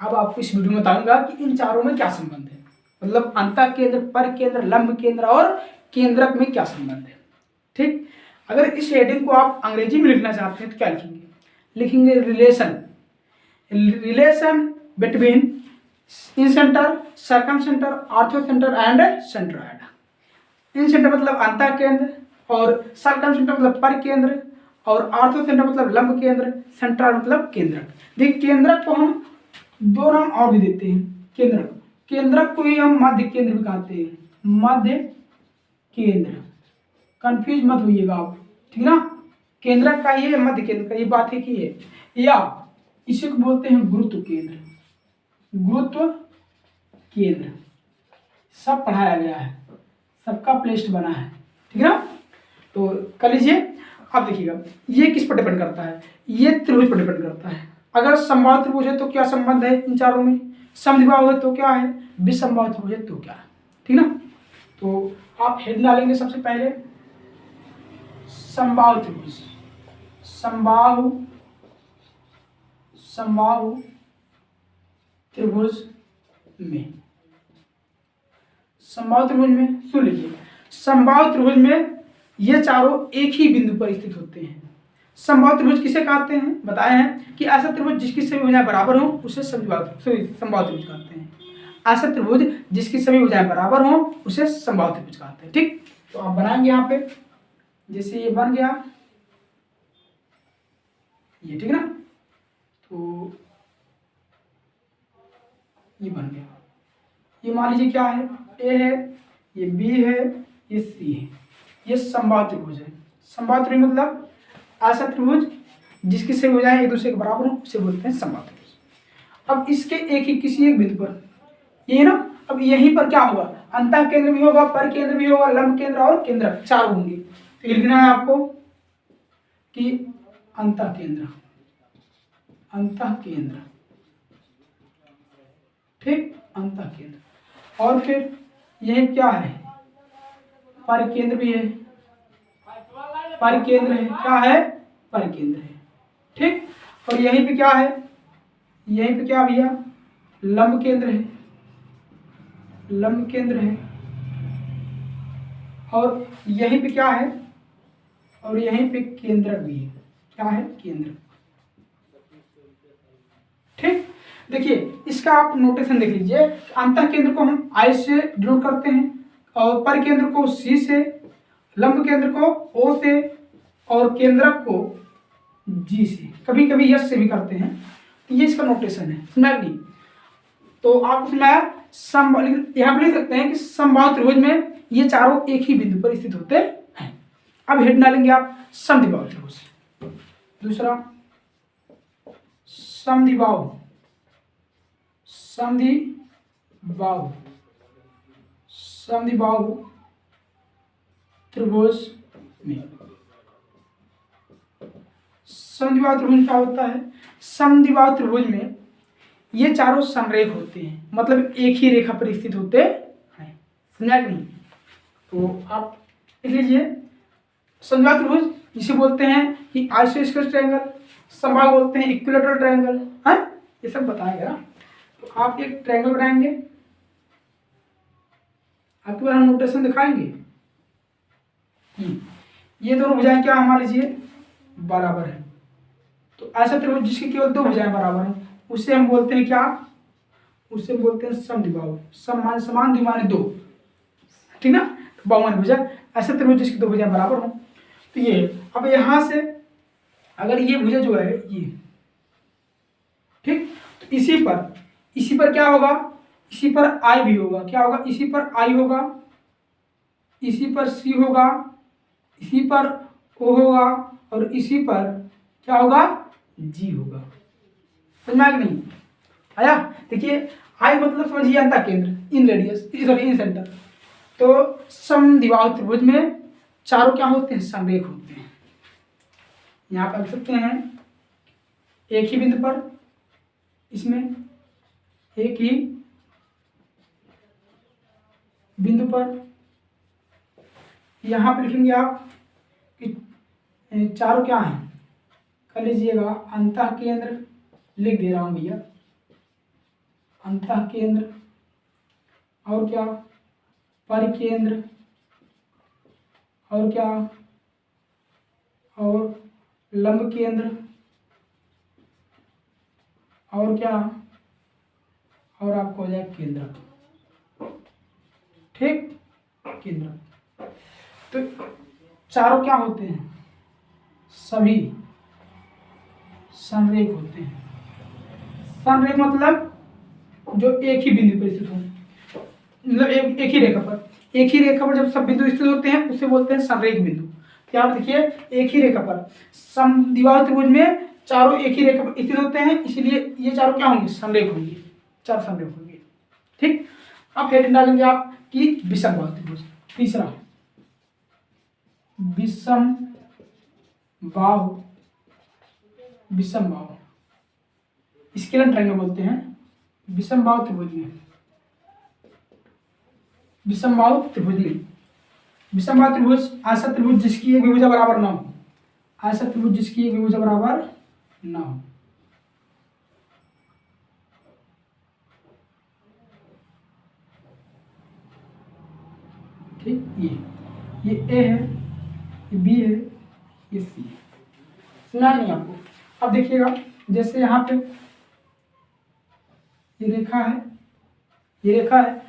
अब आपको इस वीडियो में बताऊंगा कि इन चारों में क्या संबंध है, मतलब अंतः केंद्र, पर केंद्र, लंब केंद्र और केंद्रक में क्या संबंध है। ठीक, अगर इस हेडिंग को आप अंग्रेजी में लिखना चाहते हैं तो क्या लिखेंगे? लिखेंगे relation, relation between in centre, circum centre, ortho centre and centroid. In centre मतलब अंतः केंद्र, और सर्कम सेंटर मतलब पर केंद्र, और आर्थो सेंटर मतलब लंब केंद्र, सेंट्रॉयड मतलब केंद्रक। देखिए केंद्रक को हम दो नाम और भी देते हैं। केंद्रक, केंद्रक को ही हम मध्य केंद्र भी कहते हैं, मध्य केंद्र। कंफ्यूज मत होइएगा आप, ठीक ना। केंद्रक का ये, मध्य केंद्र का ये बात है कि ये, या इसी को बोलते हैं गुरुत्व केंद्र, गुरुत्व केंद्र। सब पढ़ाया गया है, सबका प्लेलिस्ट बना है, ठीक है ना। तो कर लीजिए। अब देखिएगा ये किस पर डिपेंड करता है, ये त्रिभुज पर डिपेंड करता है। अगर समबाहु त्रिभुज है तो क्या संबंध है इन चारों में, समद्विबाहु है तो क्या है, विसमबाहु त्रिभुज है तो क्या है, ठीक ना। तो आप हेड डालेंगे सबसे पहले समबाहु त्रिभुज, समबाहु समबाहु त्रिभुज में, समबाहु त्रिभुज में सुन लीजिए, समबाहु त्रिभुज में ये चारों एक ही बिंदु पर स्थित होते हैं। समबाहु त्रिभुज किसे कहते हैं, बताए हैं कि ऐसा त्रिभुज जिसकी सभी भुजाएं बराबर हो उसे समबाहु त्रिभुज कहते हैं। ऐसा त्रिभुज जिसकी सभी भुजाएं बराबर हो उसे समबाहु त्रिभुज कहते हैं। ठीक, तो आप बनाएंगे यहाँ पे, जैसे ये बन गया ये, ठीक ना। तो ये बन गया, ये मान लीजिए क्या है, ए है, ये बी है, ये सी है, ये समबाहु त्रिभुज है। समबाहु त्रिभुज मतलब ऐसा त्रिभुज जिसकी सभी भुजाएं एक दूसरे के बराबर हो उसे बोलते हैं समबाहु त्रिभुज। अब इसके एक ही किसी एक बिंदु पर ये ना, अब यहीं पर क्या होगा, अंतः केंद्र भी होगा, पर केंद्र भी होगा, लंब केंद्र और केंद्रक चार होंगे। तो लिखना है आपको कि अंतः केंद्र, अंतः केंद्र, ठीक, अंतः केंद्र। और फिर यही क्या है, पर केंद्र भी है, पर केंद्र है, क्या है, पर केंद्र है, ठीक। और यहीं पे क्या है, यहीं पे क्या भैया, लंब केंद्र है, लंब केंद्र है। और यहीं पे क्या है, और यहीं पे केंद्रक भी है, क्या है, केंद्र, ठीक। देखिए इसका आप नोटेशन देख लीजिए, अंतः केंद्र को हम आई से डिनोट करते हैं, और पर केंद्र को सी से, लंब केंद्र को ओ से, और केंद्रक को जी से, कभी कभी यस से भी करते हैं। तो ये इसका नोटेशन है, समझ नहीं। तो आप उसमें यहाँ पर लिख सकते हैं कि समबाहु त्रिभुज में ये चारों एक ही बिंदु पर स्थित होते हैं। अब हेड डालेंगे आप समद्विबाहु त्रिभुज। दूसरा समद्विबाहु, समद्विबाहु, समद्विबाहु त्रिभुज में, समद्विबाहु त्रिभुज क्या होता है, समद्विबाहु त्रिभुज में ये चारों समरेख होते हैं, मतलब एक ही रेखा पर स्थित होते हैं, समझा कि नहीं। तो आप लिख लीजिए समद्विबाहु त्रिभुज जिसे बोलते हैं कि आइसोस्केलस ट्रायंगल, समबाहु बोलते हैं इक्विलैटरल ट्रायंगल, है ये सब बताएगा। तो आप एक ट्रायंगल बनाएंगे, आपके बार हम नोटेशन दिखाएंगे। ये दोनों भुजाएं क्या मान लीजिए बराबर है, तो ऐसा त्रिभुज जिसकी केवल दो भुजाएं बराबर हैं उसे हम बोलते हैं क्या, उसे बोलते हैं समद्विबाहु। समान समान द्विमाने दो, ठीक ना, तो बाहुमान भुजा। ऐसा त्रिभुज जिसकी दो भुजाएं बराबर हो, तो ये अब यहां से अगर ये भुजा जो है ये, ठीक, तो इसी पर क्या होगा, इसी पर आई भी होगा, क्या होगा, इसी पर आई होगा, इसी पर सी होगा, इसी पर ओ होगा, और इसी पर क्या होगा, जी होगा। समझ में नहीं आया। देखिए आई मतलब समझिए अंतः केंद्र, इन रेडियस, सॉरी इन सेंटर। तो समद्विबाहु त्रिभुज में चारों क्या होते हैं, समरेख होते हैं। यहाँ पर लिख सकते हैं एक ही बिंदु पर, इसमें एक ही बिंदु पर, यहाँ पर लिखेंगे आप कि चारों क्या हैं, कर लीजिएगा अंतः केंद्र, लिख दे रहा हूँ भैया, अंतः केंद्र और क्या, परिकेंद्र और क्या, और लंब केंद्र और क्या, और आपको हो जाए केंद्रक। ठीक, केंद्रक। तो चारों क्या होते हैं, सभी संरेख होते हैं। संरेख मतलब जो एक ही बिंदु पर स्थित हो, मतलब एक ही रेखा पर, एक ही रेखा पर जब सब बिंदु स्थित होते हैं उसे बोलते हैं संरेख बिंदु। क्या देखिए, एक ही रेखा पर समद्विबाहु त्रिभुज में चारों एक ही रेखा पर स्थित होते हैं, इसलिए ये चारों क्या होंगे, संरेख होंगे, चार संरेख होंगे। ठीक, अब हेडिंग डालेंगे आप कि विषमबाहु त्रिभुज। तीसरा, विषमबाहु, विषमबाहु स्केलर ट्रायंगल बोलते हैं। विषमबाहु त्रिभुज में, विषमबाहु त्रिभुज में, विषमबाहु त्रिभुज ऐसा त्रिभुज जिसकी एक भुजा बराबर ना हो, ऐसा त्रिभुज जिसकी एक भुजा बराबर ना हो। ठीक, ये ए है, ये बी है, ये सी है। सुना नहीं आपको? अब देखिएगा, जैसे यहाँ पे ये रेखा है, ये रेखा है,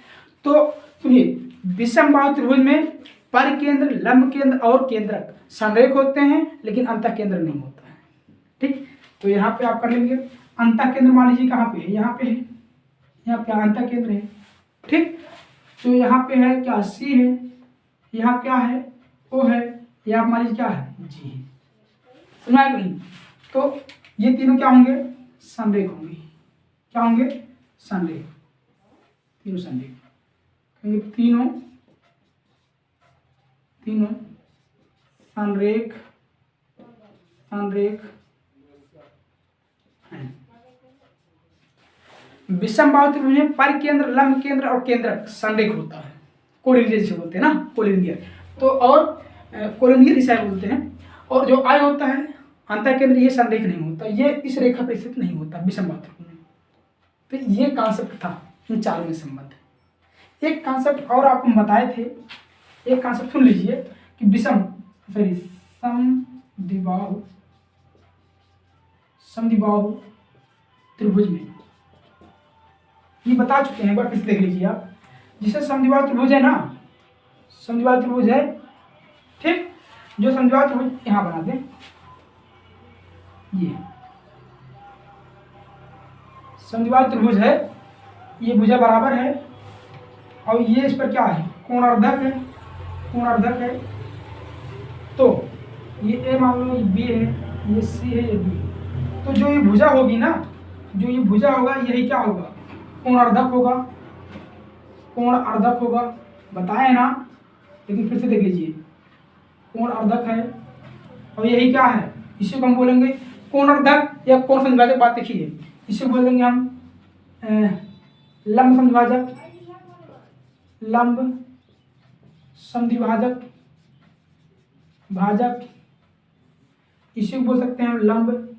तो सुनिए, विषमबाहु त्रिभुज में परिकेंद्र, लंब केंद्र और केंद्रक संरेख होते हैं, लेकिन अंतः केंद्र नहीं होता है। ठीक, तो यहाँ पे आप कर लेंगे अंतः केंद्र, मान लीजिए कहाँ पे है, यहाँ पे है, यहाँ पे अंतः केंद्र है। ठीक, तो यहाँ पे है क्या, सी है, यहाँ क्या है, ओ है, यहाँ मान लीजिए क्या है, जी है। सुना है कि नहीं? तो ये तीनों क्या होंगे, संरेख होंगे। क्या होंगे, संरेख, तीनों संरेख, क्योंकि तीनों तीनों संरेख संरेख हैं। विषमबाहु त्रिभुज में परिकेंद्र, लंब केंद्र और केंद्रक संरेख होता है, कोलिनियर जिसे बोलते हैं ना, कोलिनियर। तो और कोलिनियर इसे बोलते हैं। और जो आई होता है अंतः केंद्र, ये संरेख नहीं होता, ये इस रेखा पर स्थित नहीं होता विषमबाहु त्रिभुज में। तो ये कॉन्सेप्ट था इन चारों में संबंध। एक कॉन्सेप्ट और आपको बताए थे, एक कॉन्सेप्ट सुन लीजिए कि समद्विबाहु त्रिभुज में, ये बता चुके हैं, एक बार फिर देख लीजिए आप। जिसे समद्विबाहु त्रिभुज है ना, समद्विबाहु त्रिभुज है, ठीक, जो समद्विबाहु त्रिभुज यहाँ बना दें, ये समद्विबाहु त्रिभुज है, ये भुजा बराबर है और ये इस पर क्या है, कोणार्धक है, कोणार्धक है। तो ये ए मान लो, ये बी है, ये सी है, ये बी। तो जो ये भुजा होगी ना, जो ये भुजा होगा, यही क्या होगा, कोणार्धक होगा, कोणार्धक होगा, बताए ना, लेकिन फिर से देख लीजिए, कोणार्धक है और यही क्या है, इसी को हम बोलेंगे कोणार्धक या कोण समद्विभाजक। बात देखिए, इसे बोलेंगे हम लंब समद्विभाजक, लंब समद्विभाजक भाजक, इसी को बोल सकते हैं हम लंब,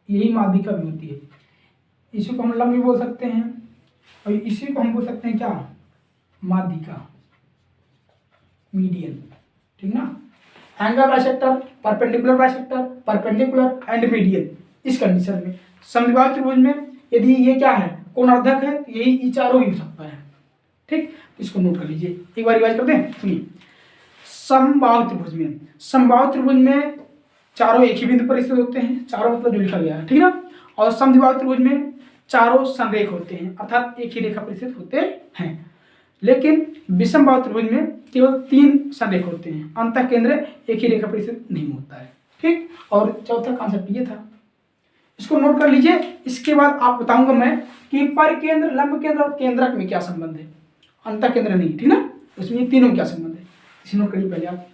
यही माध्यिका भी होती है, इसी को हम लंब भी बोल सकते हैं और इसी को हम बोल सकते हैं क्या, माध्यिका, मीडियन। ठीक ना, angle bisector, perpendicular bisector, perpendicular and median. इस कंडीशन में समद्विबाहु त्रिभुज में यदि ये क्या है, कोणार्धक है, यही चारों ही हो सकता है। ठीक, इसको नोट कर लीजिए, एक बार रिवाइज करते हैं। सुनिए, समबाहु त्रिभुज में, समबाहु त्रिभुज में चारों एक ही बिंदु पर स्थित होते हैं, चारों मतलब जो लिखा गया है, ठीक ना। और समद्विबाहु त्रिभुज में चारों संरेख होते हैं, अर्थात एक ही रेखा पर स्थित होते हैं। लेकिन विषमबाहु त्रिभुज में केवल 3 संरेख होते हैं, अंतः केंद्र एक ही रेखा पर स्थित नहीं होता है। ठीक, और चौथा कॉन्सेप्ट ये था, इसको नोट कर लीजिए। इसके बाद आप बताऊंगा मैं कि परिकेंद्र, लंब केंद्र और केंद्रक में क्या संबंध है, अंतः केंद्र नहीं, ठीक ना, उसमें ये तीनों में क्या संबंध है, इसे नोट करिए पहले आप।